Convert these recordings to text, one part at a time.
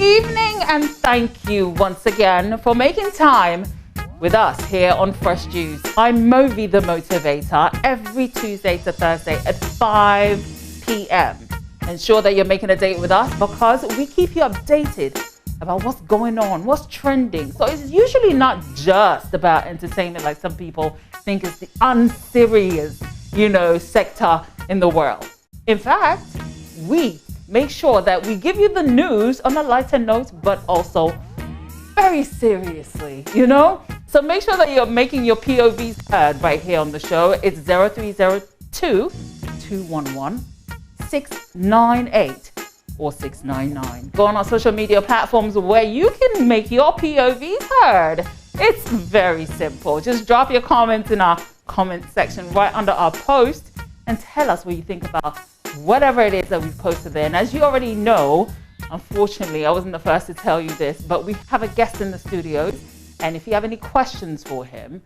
evening, and thank you once again for making time with us here on Fresh Juice. I'm Movi the Motivator every Tuesday to Thursday at 5 p.m. Ensure that you're making a date with us because we keep you updated about what's going on, what's trending. So it's usually not just about entertainment like some people think it's the unserious, sector in the world. In fact, we make sure that we give you the news on a lighter note, but also very seriously, So make sure that you're making your POVs heard right here on the show. It's 0302-211-698 or 699. Go on our social media platforms where you can make your POVs heard. It's very simple. Just drop your comments in our comment section right under our post and tell us what you think about whatever it is that we've posted there. And as you already know, unfortunately, I wasn't the first to tell you this, but we have a guest in the studios. And if you have any questions for him,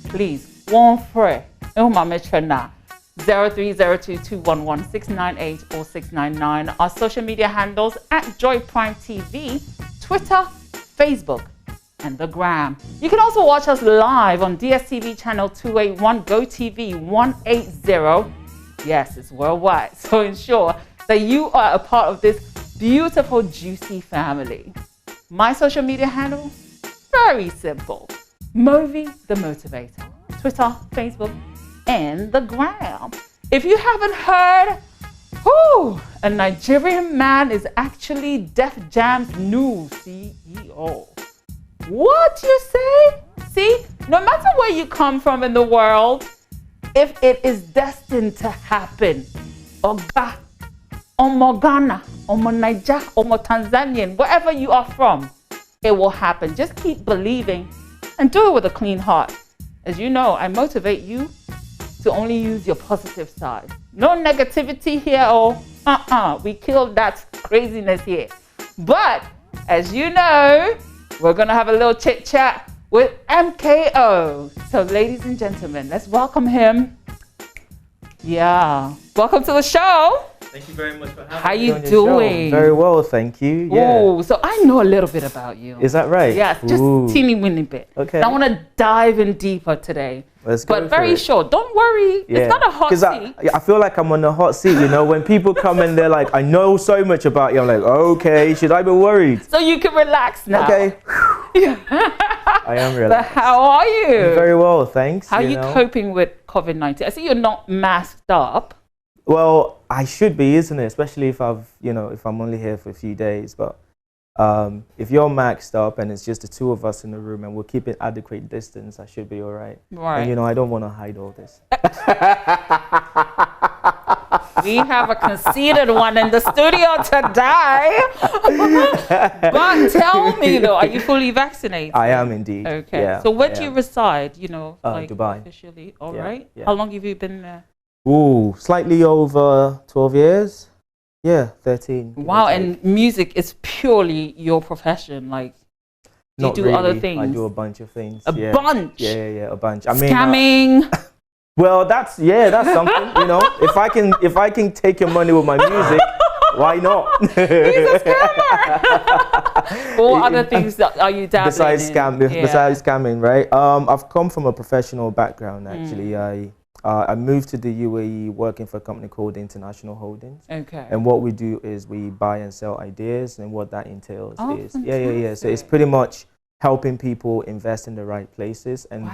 please, 0302-211-698 or 699. Our social media handles at Joy Prime TV, Twitter, Facebook, and the Gram. You can also watch us live on DSTV channel 281, GoTV 180. Yes, it's worldwide. So ensure that you are a part of this beautiful, juicy family. My social media handle, very simple. Movi the Motivator. Twitter, Facebook, and the Gram. If you haven't heard, a Nigerian man is actually Def Jam's new CEO. What you say? See, no matter where you come from in the world, if it is destined to happen, Oga, Omo Ghana, Omo Niger, Omo Tanzanian, wherever you are from, it will happen. Just keep believing and do it with a clean heart. As you know, I motivate you to only use your positive side. No negativity here we killed that craziness here. But as you know, we're gonna have a little chit chat with MKO. So ladies and gentlemen, let's welcome him. Yeah, welcome to the show. Thank you very much for having me. How you doing? Very well, thank you. Yeah. Oh, so I know a little bit about you. Is that right? Yes, just teeny weeny bit. Okay. I want to dive in deeper today. Let's go. But very short. Don't worry. Yeah. It's not a hot seat. I feel like I'm on the hot seat, when people come and they're like, I know so much about you. I'm like, okay, should I be worried? So you can relax now. Okay. I am relaxed. But how are you? Very well, thanks. How are you coping with COVID-19? I see you're not masked up. Well, I should be, isn't it? Especially if if I'm only here for a few days. But if you're maxed up and it's just the two of us in the room and we're keeping adequate distance, I should be all right. Right. And I don't want to hide all this. We have a conceited one in the studio today. But tell me though, are you fully vaccinated? I am indeed. Okay. Yeah, so where do you reside? Dubai. Officially. All Yeah, right. yeah. How long have you been there? Ooh, slightly over 12 years. Yeah, 13. Wow, and music is purely your profession. Like, do you do other things? I do a bunch of things. A bunch? Yeah, a bunch. I mean, scamming. Well, that's something. If I can take your money with my music, why not? He's a scammer. What other things are you dabbling besides in? Besides scamming, right? I've come from a professional background actually. I moved to the UAE working for a company called International Holdings. Okay. And what we do is we buy and sell ideas, and what that entails is fantastic. So it's pretty much helping people invest in the right places, and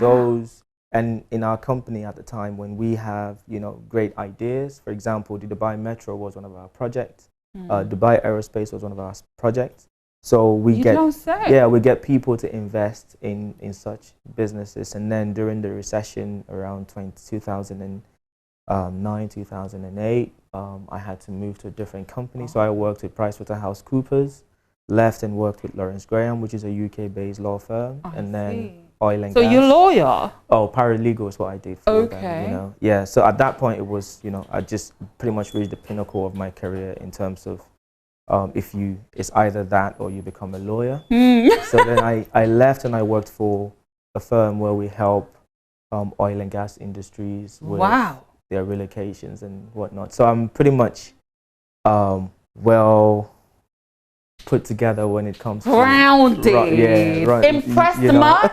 and in our company at the time when we have great ideas. For example, the Dubai Metro was one of our projects. Dubai Aerospace was one of our projects. So we get people to invest in such businesses. And then during the recession around 2009, 2008, I had to move to a different company. So I worked with PricewaterhouseCoopers, left and worked with Lawrence Graham, which is a UK-based law firm, then oil and gas. So you're a lawyer? Oh, paralegal is what I did for them, Yeah, so at that point it was, I just pretty much reached the pinnacle of my career in terms of it's either that or you become a lawyer. So then I left and I worked for a firm where we help oil and gas industries with their relocations and whatnot. So I'm pretty much well put together when it comes to grounded. Impressed much?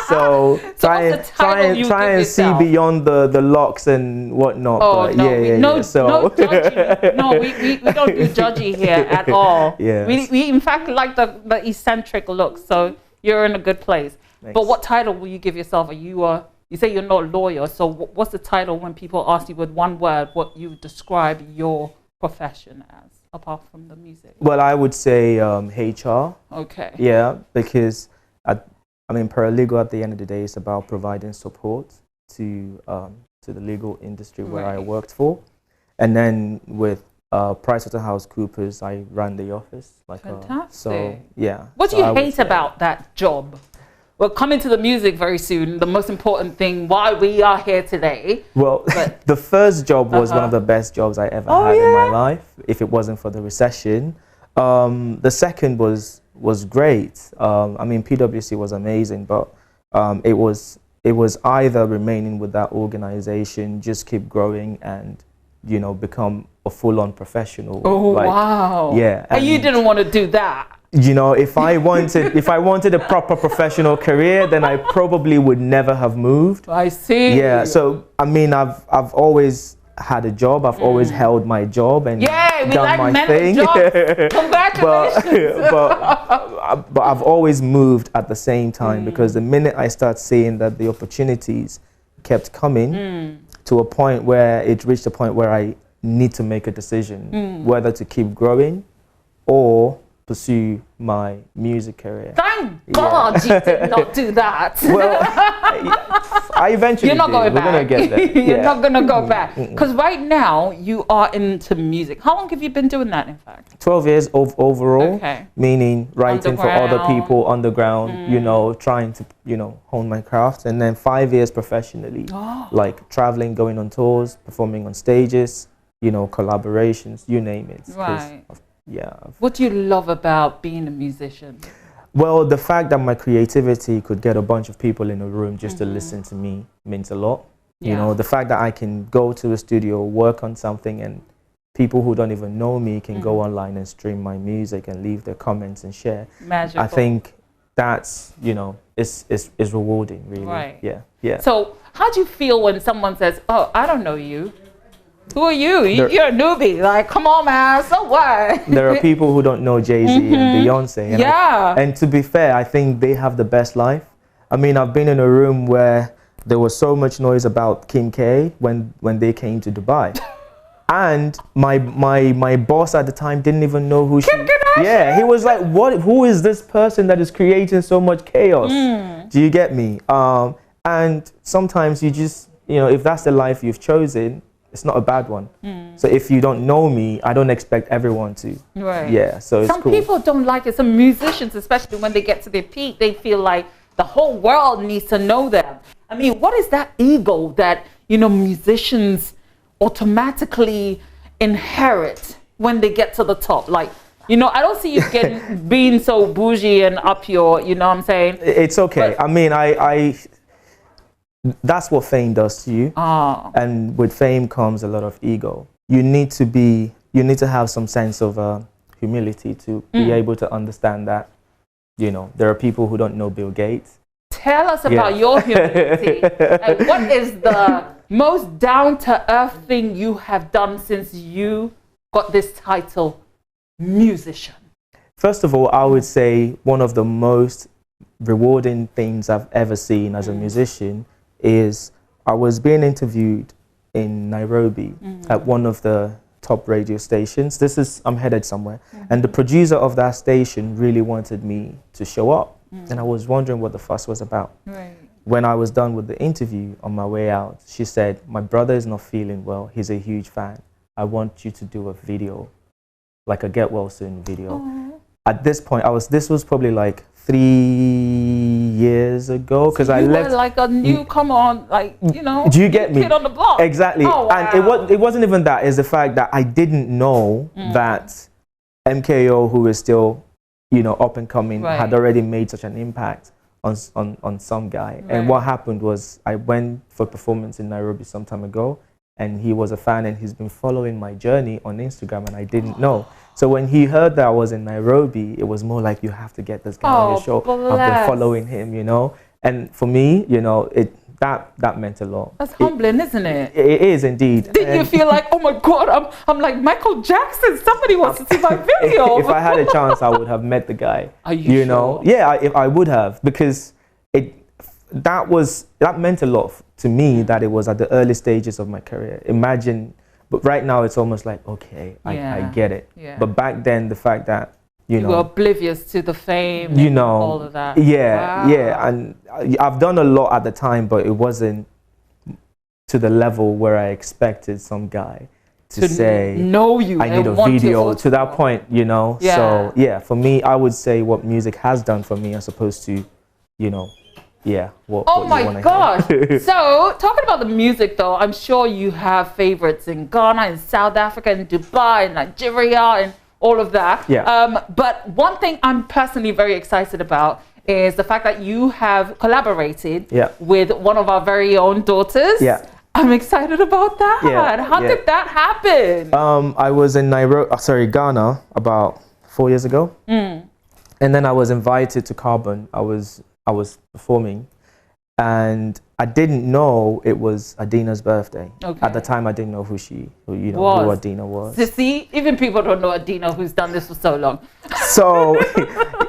So try and see beyond the locks and whatnot. Oh, but no, so no judgy. No, we don't do judgy here at all. Yeah. We in fact like the eccentric look. So you're in a good place. Thanks. But what title will you give yourself? Are you you say you're not a lawyer. So what's the title when people ask you with one word what you describe your profession as, apart from the music? Well, I would say HR. Okay. Yeah, because I mean, paralegal at the end of the day is about providing support to the legal industry where I worked for, and then with PricewaterhouseCoopers, I ran the office. Fantastic. So yeah. What do you hate about that job? We're coming to the music very soon. The most important thing why we are here today. Well, the first job was one of the best jobs I ever had in my life, if it wasn't for the recession. The second was great. I mean, PwC was amazing, but it was either remaining with that organization, just keep growing, and become a full-on professional. Oh, wow! Yeah, and you didn't want to do that. If I wanted a proper professional career, then I probably would never have moved. I see. Yeah. So I mean, I've always had a job. I've always held my job and done my thing. Congratulations. but I've always moved at the same time, because the minute I start seeing that the opportunities kept coming to a point where it reached a point where I need to make a decision whether to keep growing or pursue my music career. Thank God you did not do that. Well, I eventually You're not did. going We're back. gonna get there. You're not going to go back. Because right now you are into music. How long have you been doing that, in fact? 12 years overall, meaning writing for other people, underground, trying to, hone my craft. And then 5 years professionally, like traveling, going on tours, performing on stages, collaborations, you name it. Right. Yeah. What do you love about being a musician? Well, the fact that my creativity could get a bunch of people in a room just to listen to me means a lot. Yeah. The fact that I can go to a studio, work on something, and people who don't even know me can go online and stream my music and leave their comments and share. Magical. I think that's, is rewarding, really. Right. Yeah. Yeah. So how do you feel when someone says, "Oh, I don't know you. Who are you? You're a newbie." Like, come on, man. So what? There are people who don't know Jay-Z and Beyonce. And and to be fair, I think they have the best life. I mean, I've been in a room where there was so much noise about Kim K when they came to Dubai. And my boss at the time didn't even know who Kim Kardashian? Yeah, he was like, who is this person that is creating so much chaos? Do you get me? And sometimes you just, if that's the life you've chosen, it's not a bad one. So if you don't know me, I don't expect everyone to. Right. Yeah, so it's Some cool. people don't like it. Some musicians, especially when they get to their peak, they feel like the whole world needs to know them. I mean, what is that ego that, musicians automatically inherit when they get to the top? Like, I don't see you being so bougie and up your, you know what I'm saying? It's okay. But, I mean, that's what fame does to you. And with fame comes a lot of ego. You need to have some sense of humility to be able to understand that, there are people who don't know Bill Gates. Tell us about your humility. And what is the most down-to-earth thing you have done since you got this title, musician? First of all, I would say one of the most rewarding things I've ever seen as a musician is I was being interviewed in Nairobi at one of the top radio stations. I'm headed somewhere. And the producer of that station really wanted me to show up. And I was wondering what the fuss was about. Right. When I was done with the interview, on my way out, she said, "My brother is not feeling well. He's a huge fan. I want you to do a video, like a get well soon video." Aww. At this point, this was probably like 3 years ago, because I left like a newcomer on, like, do you get me? Kid on the block. Exactly. Oh, wow. And it wasn't even that. It's the fact that I didn't know that MKO, who is still, up and coming, had already made such an impact on some guy. And what happened was I went for performance in Nairobi some time ago, and he was a fan, and he's been following my journey on Instagram, and I didn't know. So when he heard that I was in Nairobi, it was more like, you have to get this guy on your show. I've been following him, you know. And for me, you know, that meant a lot. That's humbling, isn't it? It is indeed. Did you feel like, oh my God, I'm like Michael Jackson, somebody wants to see my video? If I had a chance, I would have met the guy. Are you sure? know? Yeah, I would have, because that meant a lot to me, that it was at the early stages of my career. Imagine, but right now it's almost like, okay, I get it. Yeah. But back then, the fact that, you know, were oblivious to the fame, you and know, all of that. Yeah, wow. yeah, and I've done a lot at the time, but it wasn't to the level where I expected some guy to say, know you, I need a video, to that point, you know. Yeah. So yeah, for me, I would say what music has done for me, as opposed to, you know, yeah. Oh my gosh! So talking about the music, though, I'm sure you have favorites in Ghana, in South Africa, in Dubai, in Nigeria, and all of that. Yeah. But one thing I'm personally very excited about is the fact that you have collaborated with one of our very own daughters. Yeah. I'm excited about that. Yeah. How did that happen? I was in Ghana about 4 years ago. And then I was invited to Carbon. I was performing, and I didn't know it was Adina's birthday. Okay. At the time, I didn't know who Adina was. You see, even people don't know Adina, who's done this for so long. So,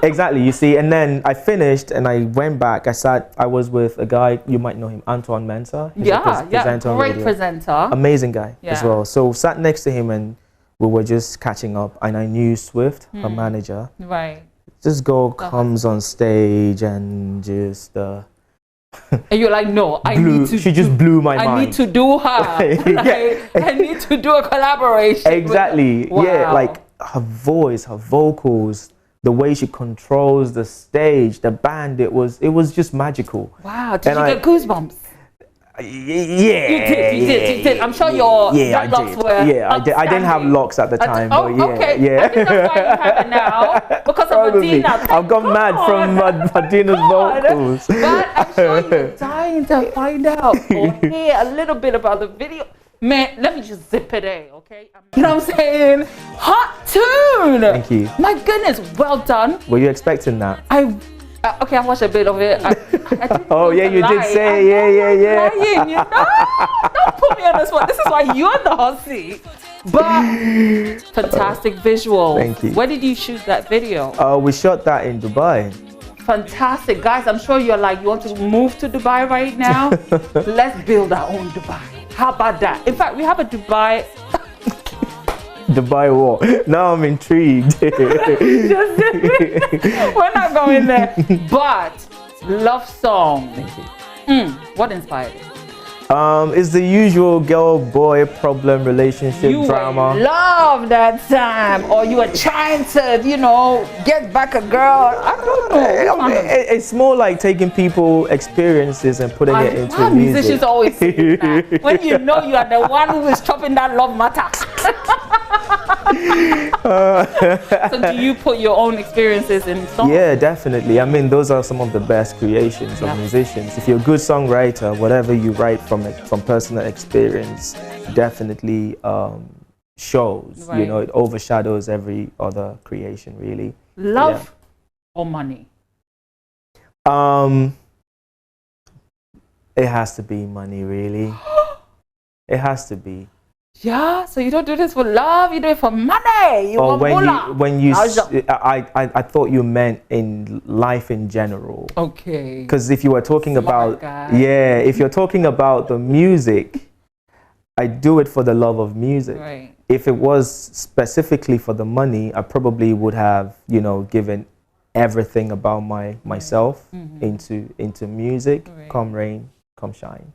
exactly, you see. And then I finished, and I went back. I was with a guy, you might know him, Antoine Mensah. He's a presenter on great radio. presenter. Amazing guy as well. So sat next to him, and we were just catching up, and I knew Swift, her manager. Right. This girl comes on stage and just and you're like, no, she just blew my mind. I need to do her. I need to do a collaboration. Exactly. Wow. Yeah, like her voice, her vocals, the way she controls the stage, the band, it was just magical. Wow. Did you get goosebumps? Yeah, you did. I'm sure your locks were. Yeah, I didn't have locks at the time, but yeah, okay. yeah. I think that's why you have it now, because of Adina. I've gone mad from Adina's vocals. But I'm sure you're dying to find out or hear a little bit about the video. Man, let me just zip it in, okay? You know what I'm saying? Hot tune. Thank you. My goodness, well done. Were you expecting that? Okay, I watched a bit of it. Oh yeah, you did say, yeah. Lying, you know? Don't put me on the spot. This is why you're the hot seat. But fantastic visual. Thank you. Where did you shoot that video? We shot that in Dubai. Fantastic, guys. I'm sure you're like, you want to move to Dubai right now? Let's build our own Dubai. How about that? In fact, we have a Dubai. Dubai war. Now I'm intrigued. We're not going there. But love song. Thank you. What inspired it? It's the usual girl-boy problem relationship drama. You love that time, or you were trying to, you know, get back a girl. I don't know. It's more like taking people experiences and putting it into music. Musicians always say that. When you know you are the one who is chopping that love matter. So do you put your own experiences in songs? Yeah, definitely. I mean, those are some of the best creations of musicians. If you're a good songwriter, whatever you write from personal experience definitely shows. Right. You know, it overshadows every other creation, really. Love or money? It has to be money, really. It has to be. Yeah, so you don't do this for love, you do it for money. I thought you meant in life in general. Okay. Because if you were talking if you're talking about the music, I do it for the love of music. Right. If it was specifically for the money, I probably would have, you know, given everything about myself into music, come rain, come shine.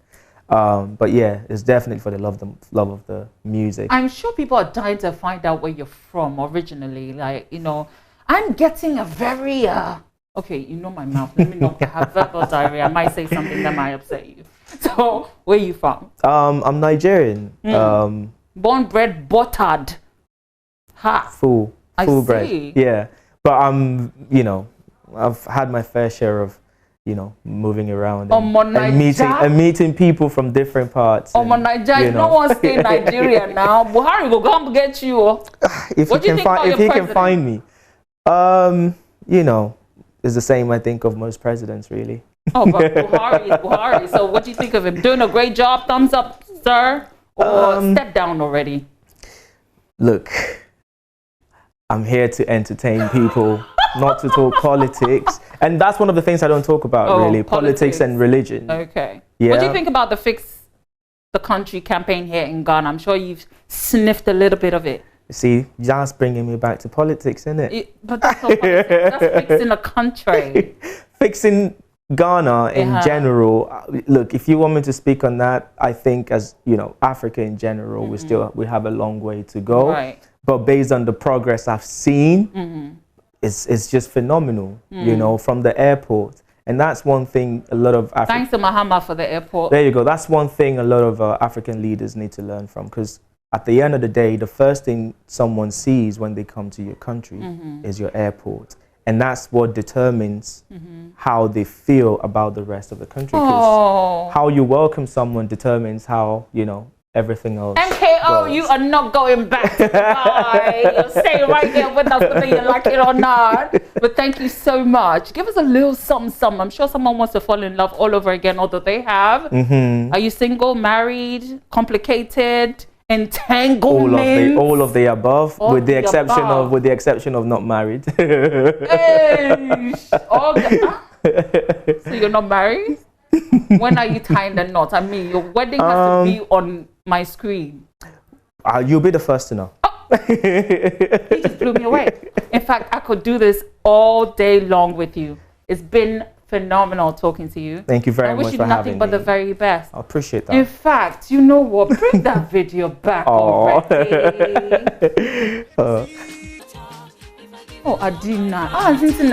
But yeah, it's definitely for the love of the music. I'm sure people are dying to find out where you're from originally. Like, you know, I'm getting a very okay, you know my mouth. Let me not have verbal diarrhea. I might say something that might upset you. So, where are you from? I'm Nigerian. Born, bred, buttered. Full I see. bred. Yeah, but you know, I've had my fair share of, you know, moving around and meeting people from different parts. Nigeria, no one stay in Nigeria now. Buhari will come get you. If he can find me, you know, it's the same I think of most presidents, really. Oh, but Buhari is Buhari. So what do you think of him? Doing a great job? Thumbs up, sir? Or step down already? Look, I'm here to entertain people, not to talk politics. And that's one of the things I don't talk about, really. Politics and religion. Okay. Yeah. What do you think about the Fix the Country campaign here in Ghana? I'm sure you've sniffed a little bit of it. See, just bringing me back to politics, isn't it? But that's not politics. That's fixing a country. Fixing Ghana in general. Look, if you want me to speak on that, I think as, you know, Africa in general, we have a long way to go. Right. But based on the progress I've seen, it's just phenomenal, you know, from the airport. And that's one thing a lot of Thanks to Mahama for the airport. There you go. That's one thing a lot of African leaders need to learn from, because at the end of the day, the first thing someone sees when they come to your country is your airport. And that's what determines how they feel about the rest of the country. Because how you welcome someone determines how, you know, everything else MKO, goes. you are not going back to Dubai. You're staying right here with us whether you like it or not. But thank you so much. Give us a little something. I'm sure someone wants to fall in love all over again, although they have. Are you single, married, complicated? Entanglement, all of the above, with the exception of not married. So you're not married? When are you tying the knot? I mean, your wedding has to be on my screen. You'll be the first to know. He just blew me away. In fact, I could do this all day long with you. It's been phenomenal talking to you. Thank you very much for having me. I wish you nothing but the very best. I appreciate that. In fact, you know what? Bring that video back already. Oh, Adina. Why are you doing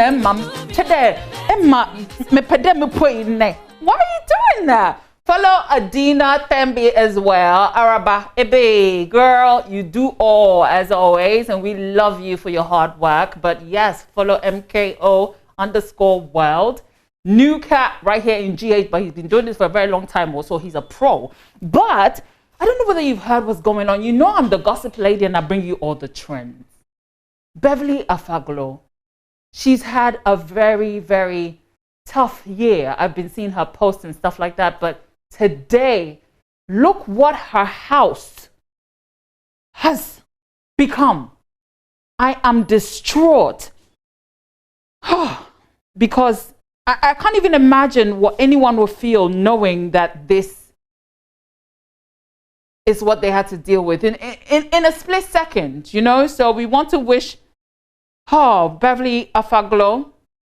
that? Follow Adina Thembi as well. Araba, Ebe, girl, you do all as always, and we love you for your hard work. But yes, follow MKO_world. New cat right here in GH, but he's been doing this for a very long time also. He's a pro. But I don't know whether you've heard what's going on. You know I'm the gossip lady and I bring you all the trends. Beverly Afaglo. She's had a very, very tough year. I've been seeing her posts and stuff like that. But today, look what her house has become. I am distraught. Because I can't even imagine what anyone will feel knowing that this is what they had to deal with in a split second, you know? So we want to wish Beverly Afaglo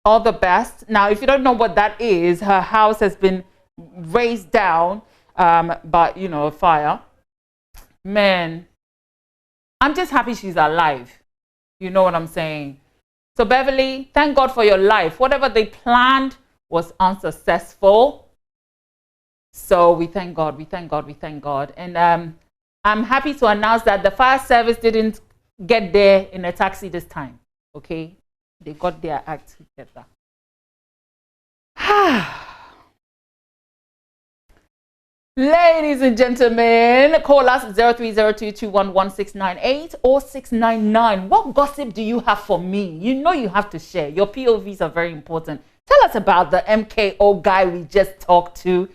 all the best. Now, if you don't know what that is, her house has been razed down by, you know, a fire. Man, I'm just happy she's alive. You know what I'm saying? So Beverly, thank God for your life. Whatever they planned was unsuccessful. So we thank God, we thank God, we thank God. And I'm happy to announce that the fire service didn't get there in a taxi this time. Okay? They got their act together. Ladies and gentlemen, call us 0302211698 or 699. What gossip do you have for me? You know you have to share. Your POVs are very important. Tell us about the MKO guy we just talked to.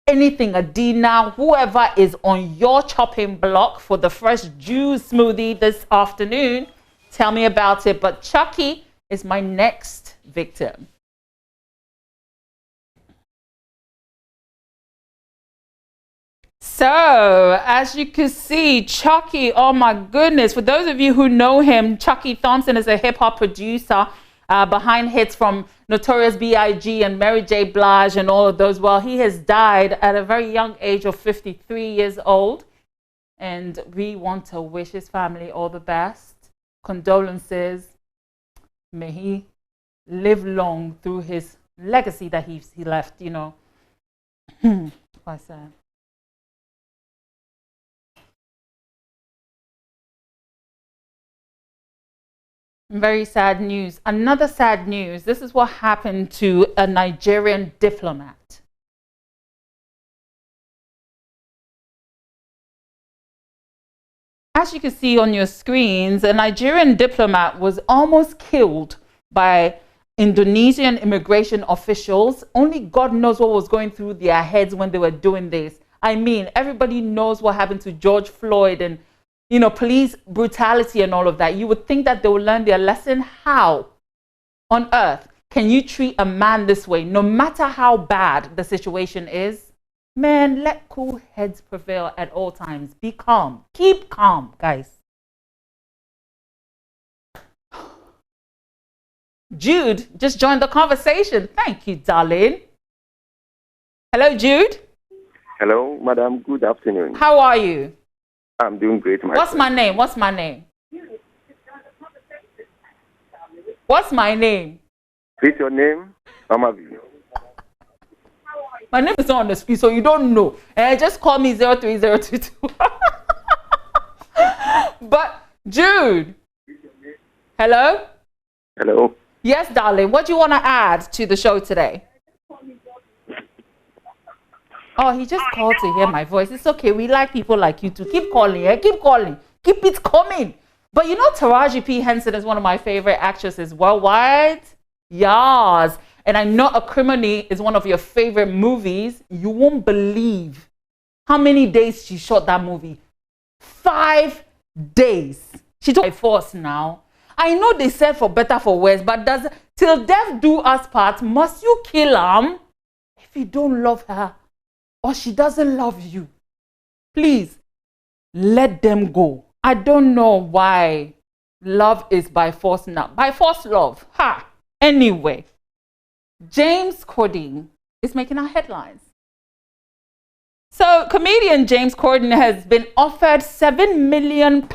Anything, Adina, whoever is on your chopping block for the fresh juice smoothie this afternoon. Tell me about it. But Chucky is my next victim. So, as you can see, Chucky, oh my goodness. For those of you who know him, Chucky Thompson is a hip-hop producer behind hits from Notorious B.I.G. and Mary J. Blige and all of those. Well, he has died at a very young age of 53 years old. And we want to wish his family all the best. Condolences. May he live long through his legacy that he left, you know. Quite sad. Very sad news. Another sad news. This is what happened to a Nigerian diplomat. As you can see on your screens, a Nigerian diplomat was almost killed by Indonesian immigration officials. Only God knows what was going through their heads when they were doing this. I mean, everybody knows what happened to George Floyd and, you know, police brutality and all of that. You would think that they will learn their lesson. How on earth can you treat a man this way, no matter how bad the situation is? Man, let cool heads prevail at all times. Be calm. Keep calm, guys. Jude just joined the conversation. Thank you, darling. Hello, Jude. Hello, madam. Good afternoon. How are you? I'm doing great, my What's friend. my name? What's my name? What's my name? What's your name? Amavi. My name is not on the screen, so you don't know. Just call me 03022. But, Jude. Hello? Hello. Yes, darling. What do you want to add to the show today? Oh, he just called to hear my voice. It's okay. We like people like you to keep calling. Keep calling. Keep it coming. But you know, Taraji P. Henson is one of my favorite actresses worldwide. Yes. And I know A Criminy is one of your favorite movies. You won't believe how many days she shot that movie. 5 days. She took by force now. I know they said for better for worse, but does till death do us part, must you kill him if you don't love her or she doesn't love you? Please, let them go. I don't know why love is by force now. By force love. Ha! Anyway, James Corden is making our headlines. So, comedian James Corden has been offered £7 million,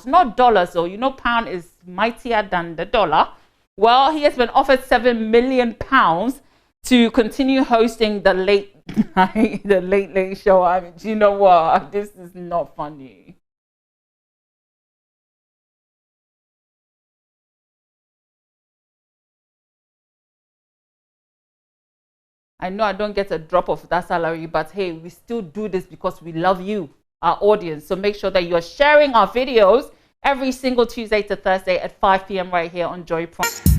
not dollars, though. You know, pound is mightier than the dollar. Well, he has been offered £7 million to continue hosting the late late show. I mean, do you know what? This is not funny. I know I don't get a drop of that salary, but hey, we still do this because we love you, our audience. So make sure that you're sharing our videos every single Tuesday to Thursday at 5 p.m. right here on Joy Prime.